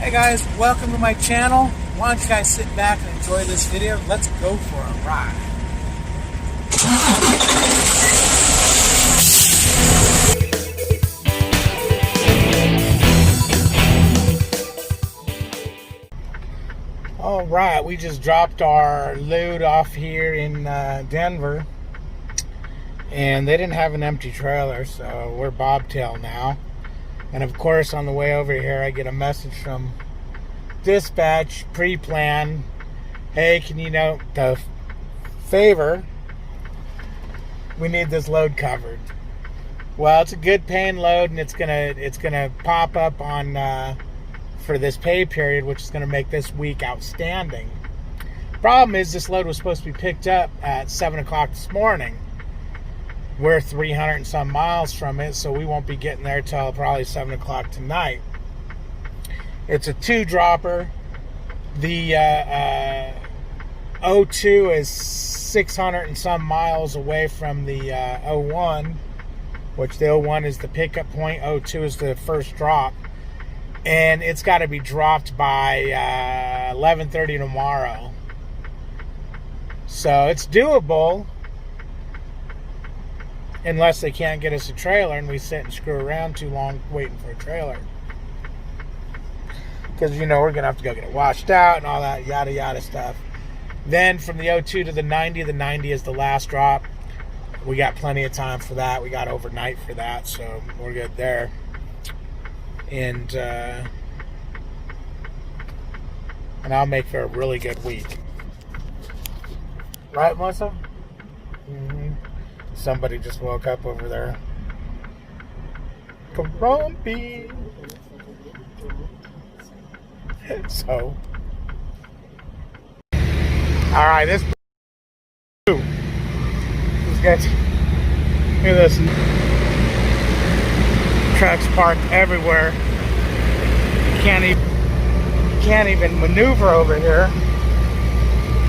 Hey guys, welcome to my channel. Why don't you guys sit back and enjoy this video? Let's go for a ride. All right, we just dropped our load off here in Denver, and they didn't have an empty trailer, so we're bobtail now. And of course, on the way over here, I get a message from dispatch, pre-plan. Hey, can you note the favor? We need this load covered. Well, it's a good paying load, and it's gonna pop up on for this pay period, which is gonna make this week outstanding. Problem is, this load was supposed to be picked up at 7 o'clock this morning. We're 300 and some miles from it, so we won't be getting there till probably 7 o'clock tonight. It's a 2-dropper. The O2 is 600 and some miles away from the O1, which the O1 is the pickup point, O2 is the first drop. And it's got to be dropped by 11:30 tomorrow. So it's doable, unless they can't get us a trailer and we sit and screw around too long waiting for a trailer. Because, you know, we're going to have to go get it washed out and all that yada yada stuff. Then from the O2 to the 90 is the last drop. We got plenty of time for that. We got overnight for that, so we're good there. And I'll make for a really good week. Right, Melissa? Mm-hmm. Somebody just woke up over there. Grumpy. So. Alright, this. Let's get. Look at this. Trucks parked everywhere. Can't even maneuver over here.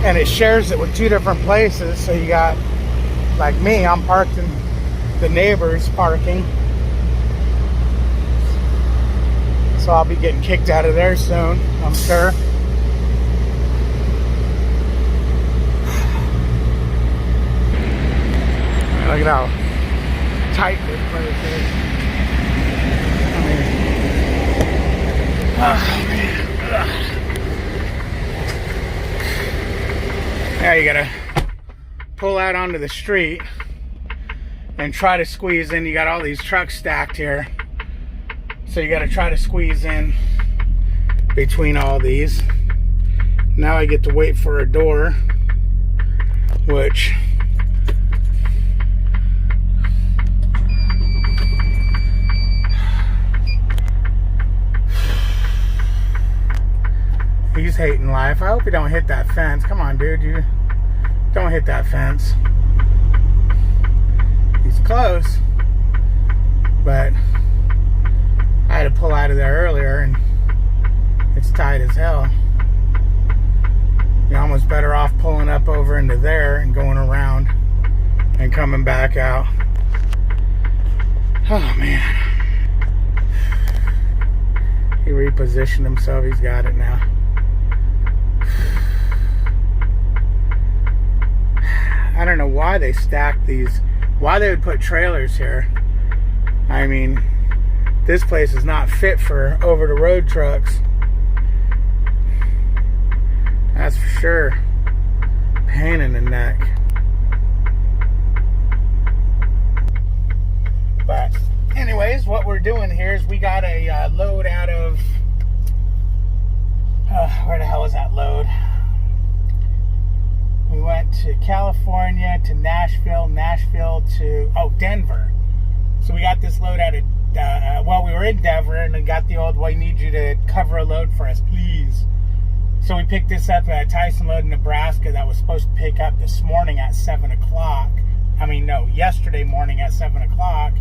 And it shares it with 2 different places. So you got, like me, I'm parked in the neighbor's parking. So I'll be getting kicked out of there soon, I'm sure. Look at how tight this place is. Now you gotta pull out onto the street and try to squeeze in. You got all these trucks stacked here, so you gotta try to squeeze in between all these. Now I get to wait for a door, which he's hating life. I hope you don't hit that fence. Come on, dude. You don't hit that fence. He's close, but I had to pull out of there earlier, and it's tight as hell. You're almost better off pulling up over into there and going around and coming back out. Oh, man. He repositioned himself. He's got it now. I don't know why they stacked these, why they would put trailers here. I mean, this place is not fit for over-the-road trucks. That's for sure. Pain in the neck. But anyways, what we're doing here is we got a load out of, where the hell is that load? We went to California, to Nashville to, Denver. So we got this load out of, we were in Denver, and then got the old, we need you to cover a load for us, please. So we picked this up at Tyson Load in Nebraska that was supposed to pick up this morning at 7 o'clock. I mean, no, yesterday morning at 7 o'clock.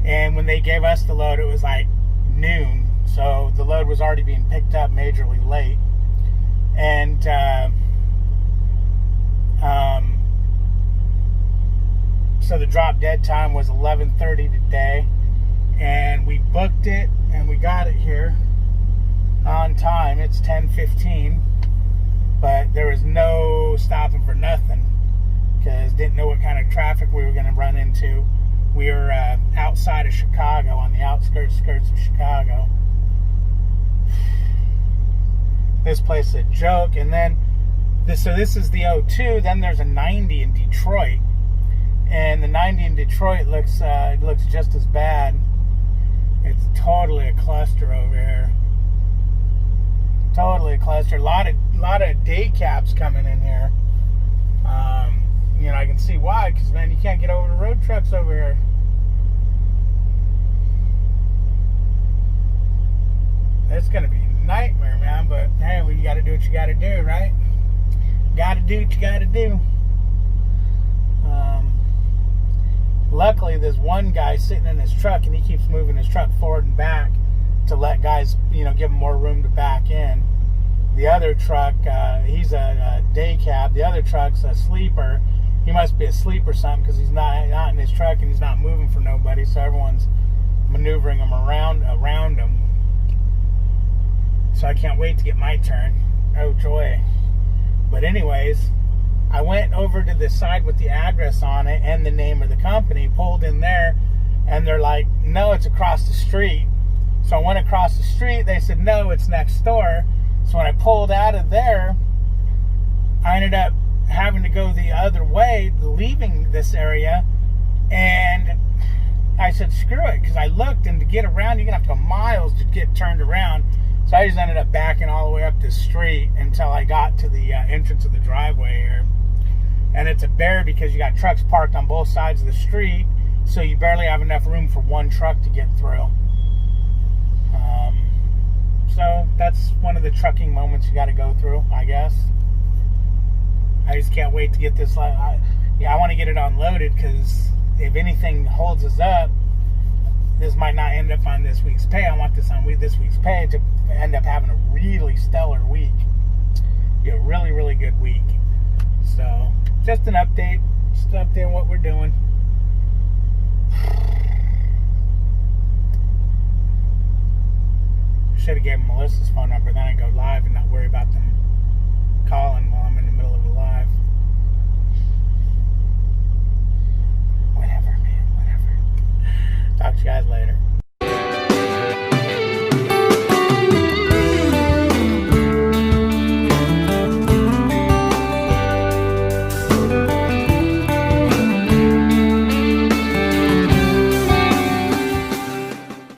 And when they gave us the load, it was like noon. So the load was already being picked up majorly late. And so the drop dead time was 11:30 today, and we booked it and we got it here. on time. It's 10:15, but there was no stopping for nothing because didn't know what kind of traffic we were going to run into. We were outside of Chicago, on the skirts of Chicago. This place is a joke. And then this is the 02. Then there's a 90 in Detroit, and the 90 in Detroit looks just as bad. It's totally a cluster over here. Totally a cluster. A lot of day cabs coming in here. I can see why, because man, you can't get over the road trucks over here. It's gonna be a nightmare, man. But hey, well, you got to do what you got to do, right? Got to do what you got to do. Luckily, there's one guy sitting in his truck, and he keeps moving his truck forward and back to let guys, give him more room to back in. The other truck, he's a day cab. The other truck's a sleeper. He must be asleep or something because he's not in his truck and he's not moving for nobody. So everyone's maneuvering him around him. So I can't wait to get my turn. Oh joy! But anyways, I went over to the side with the address on it and the name of the company. Pulled in there, and they're like, "No, it's across the street." So I went across the street. They said, "No, it's next door." So when I pulled out of there, I ended up having to go the other way, leaving this area. And I said, screw it, because I looked, and to get around, you're going to have to go miles to get turned around. So I just ended up backing all the way up the street until I got to the entrance of the driveway here. And it's a bear because you got trucks parked on both sides of the street, so you barely have enough room for one truck to get through. So that's one of the trucking moments you got to go through, I guess. I just can't wait to get this. I want to get it unloaded, because if anything holds us up, this might not end up on this week's pay. I want this on this week's pay to end up having a really stellar week. Be a really, really good week. So just an update. Just an update on what we're doing. Should have given Melissa's phone number, then I go live and not worry about them calling while I'm in the middle of a live. Whatever, man, whatever. Talk to you guys later.